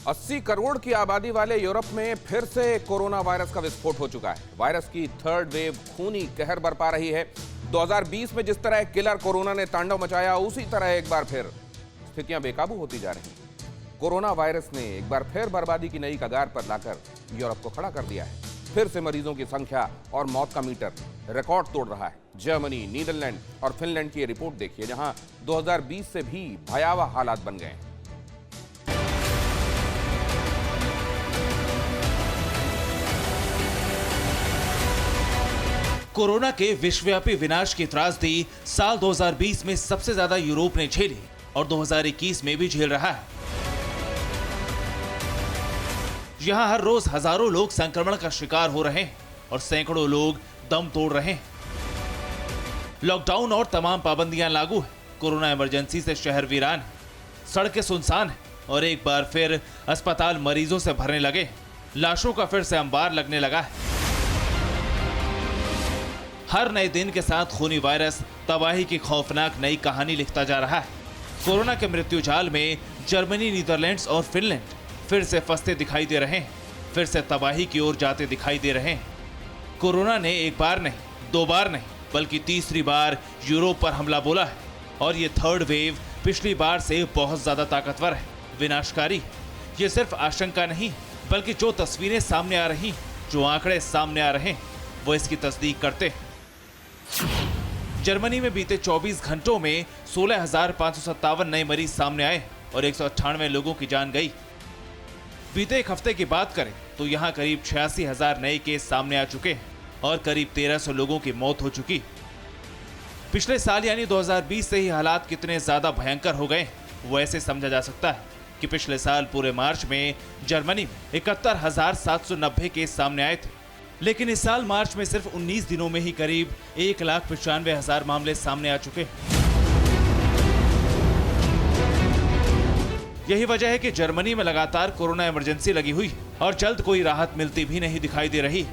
80 करोड़ की आबादी वाले यूरोप में फिर से कोरोना वायरस का विस्फोट हो चुका है। वायरस की थर्ड वेव खूनी कहर बरपा रही है। 2020 में जिस तरह किलर कोरोना ने तांडव मचाया, उसी तरह एक बार फिर स्थितियां बेकाबू होती जा रही हैं। कोरोना वायरस ने एक बार फिर बर्बादी की नई कगार पर लाकर यूरोप को खड़ा कर दिया है। फिर से मरीजों की संख्या और मौत का मीटर रिकॉर्ड तोड़ रहा है। जर्मनी, नीदरलैंड और फिनलैंड की रिपोर्ट देखिए, जहां 2020 से भी भयावह हालात बन गए हैं। कोरोना के विश्वव्यापी विनाश की त्रासदी साल 2020 में सबसे ज्यादा यूरोप ने झेली और 2021 में भी झेल रहा है। यहां हर रोज हजारों लोग संक्रमण का शिकार हो रहे हैं और सैकड़ों लोग दम तोड़ रहे हैं। लॉकडाउन और तमाम पाबंदियां लागू है। कोरोना इमरजेंसी से शहर वीरान है, सड़कें सुनसान है और एक बार फिर अस्पताल मरीजों से भरने लगे। लाशों का फिर से अंबार लगने लगा है। हर नए दिन के साथ खूनी वायरस तबाही की खौफनाक नई कहानी लिखता जा रहा है। कोरोना के मृत्यु जाल में जर्मनी, नीदरलैंड्स और फिनलैंड फिर से फंसते दिखाई दे रहे हैं, फिर से तबाही की ओर जाते दिखाई दे रहे हैं। कोरोना ने एक बार नहीं, दो बार नहीं, बल्कि तीसरी बार यूरोप पर हमला बोला है और ये थर्ड वेव पिछली बार से बहुत ज्यादा ताकतवर है, विनाशकारी। ये सिर्फ आशंका नहीं, बल्कि जो तस्वीरें सामने आ रही, जो आंकड़े सामने आ रहे हैं, वो इसकी तस्दीक करते हैं। जर्मनी में बीते 24 घंटों में 16,557 नए मरीज सामने आए और 198 लोगों की जान गई। बीते एक हफ्ते की बात करें तो यहां करीब 86,000 नए केस सामने आ चुके हैं और करीब 1,300 लोगों की मौत हो चुकी। पिछले साल यानी 2020 से ही हालात कितने ज्यादा भयंकर हो गए वो ऐसे समझा जा सकता है कि पिछले साल पूरे मार्च में जर्मनी में 71,790 केस सामने आए थे, लेकिन इस साल मार्च में सिर्फ 19 दिनों में ही करीब 1,95,000 मामले सामने आ चुके। यही वजह है कि जर्मनी में लगातार कोरोना इमरजेंसी लगी हुई और जल्द कोई राहत मिलती भी नहीं दिखाई दे रही।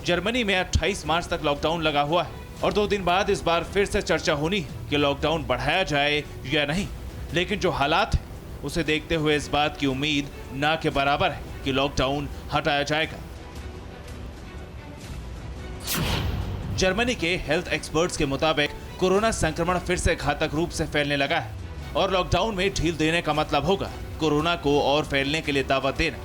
जर्मनी में 28 मार्च तक लॉकडाउन लगा हुआ है और 2 दिन बाद इस बार फिर से चर्चा होनी कि लॉकडाउन बढ़ाया जाए या नहीं। लेकिन जो हालात है उसे देखते हुए इस बात की उम्मीद ना के बराबर है कि लॉकडाउन हटाया जाएगा। जर्मनी के हेल्थ एक्सपर्ट्स के मुताबिक कोरोना संक्रमण फिर से घातक रूप से फैलने लगा है और लॉकडाउन में ढील देने का मतलब होगा कोरोना को और फैलने के लिए दावत देना।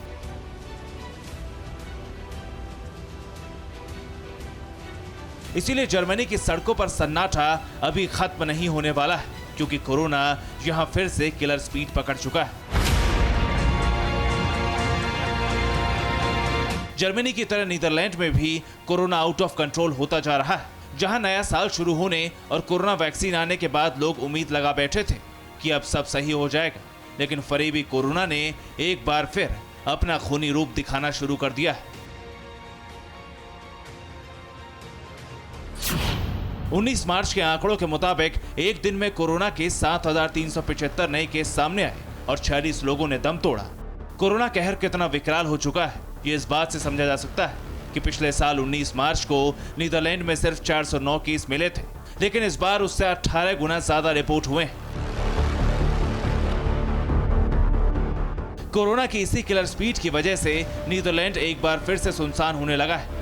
इसीलिए जर्मनी की सड़कों पर सन्नाटा अभी खत्म नहीं होने वाला है, क्योंकि कोरोना यहां फिर से किलर स्पीड पकड़ चुका है। जर्मनी की तरह नीदरलैंड में भी कोरोना आउट ऑफ कंट्रोल होता जा रहा है, जहां नया साल शुरू होने और कोरोना वैक्सीन आने के बाद लोग उम्मीद लगा बैठे थे कि अब सब सही हो जाएगा, लेकिन फरेबी कोरोना ने एक बार फिर अपना खूनी रूप दिखाना शुरू कर दिया है। 19 मार्च के आंकड़ों के मुताबिक एक दिन में कोरोना के 7,375 नए केस सामने आए और 46 लोगों ने दम तोड़ा। कोरोना कहर कितना विकराल हो चुका है ये इस बात से समझा जा सकता है कि पिछले साल 19 मार्च को नीदरलैंड में सिर्फ 409 केस मिले थे, लेकिन इस बार उससे 18 गुना ज्यादा रिपोर्ट हुए हैं। कोरोना की इसी किलर स्पीड की वजह से नीदरलैंड एक बार फिर से सुनसान होने लगा है।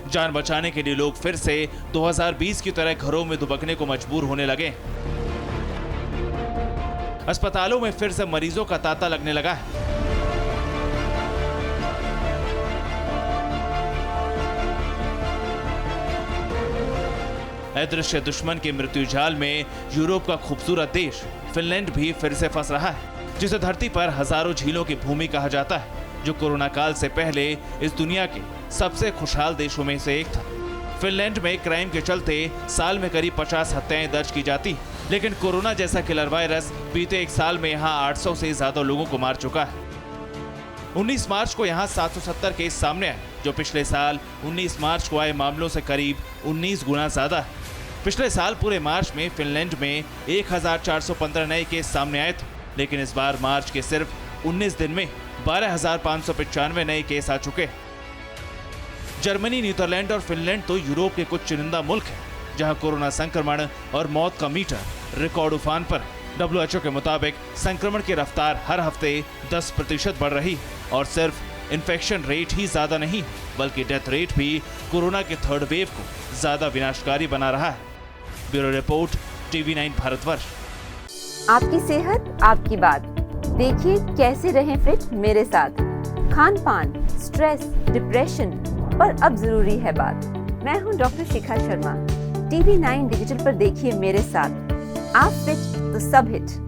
जान बचाने के लिए लोग फिर से 2020 की तरह घरों में दुबकने को मजबूर होने लगे। अस्पतालों में फिर से मरीजों का तांता लगने लगा है। अदृश्य दुश्मन के मृत्यु जाल में यूरोप का खूबसूरत देश फिनलैंड भी फिर से फंस रहा है, जिसे धरती पर हजारों झीलों की भूमि कहा जाता है, जो कोरोना काल से पहले इस दुनिया के सबसे खुशहाल देशों में से एक था। फिनलैंड में क्राइम के चलते साल में करीब 50 हत्याएं दर्ज की जाती, लेकिन कोरोना जैसा किलर वायरस बीते एक साल में यहाँ 800 से ज्यादा लोगों को मार चुका है। 19 मार्च को यहाँ 770 केस सामने आए, जो पिछले साल 19 मार्च को आए मामलों से करीब 19 गुना ज्यादा है। पिछले साल पूरे मार्च में फिनलैंड में 1,415 नए केस सामने आए थे, लेकिन इस बार मार्च के सिर्फ 19 दिन में 12,595 नए केस आ चुके हैं। जर्मनी, नीदरलैंड और फिनलैंड तो यूरोप के कुछ चुनिंदा मुल्क हैं जहां कोरोना संक्रमण और मौत का मीटर रिकॉर्ड उफान पर है। WHO के मुताबिक संक्रमण की रफ्तार हर हफ्ते 10% बढ़ रही है और सिर्फ इन्फेक्शन रेट ही ज्यादा नहीं बल्कि डेथ रेट भी कोरोना के थर्ड वेव को ज्यादा विनाशकारी बना रहा है। Bureau report, TV9 Bharatvarsh. आपकी सेहत आपकी बात। देखिए कैसे रहें फिट मेरे साथ। खान पान, स्ट्रेस, डिप्रेशन पर अब जरूरी है बात। मैं हूं doctor Shikha Sharma. TV9 digital पर देखिए मेरे साथ। आप फिट तो सब हिट।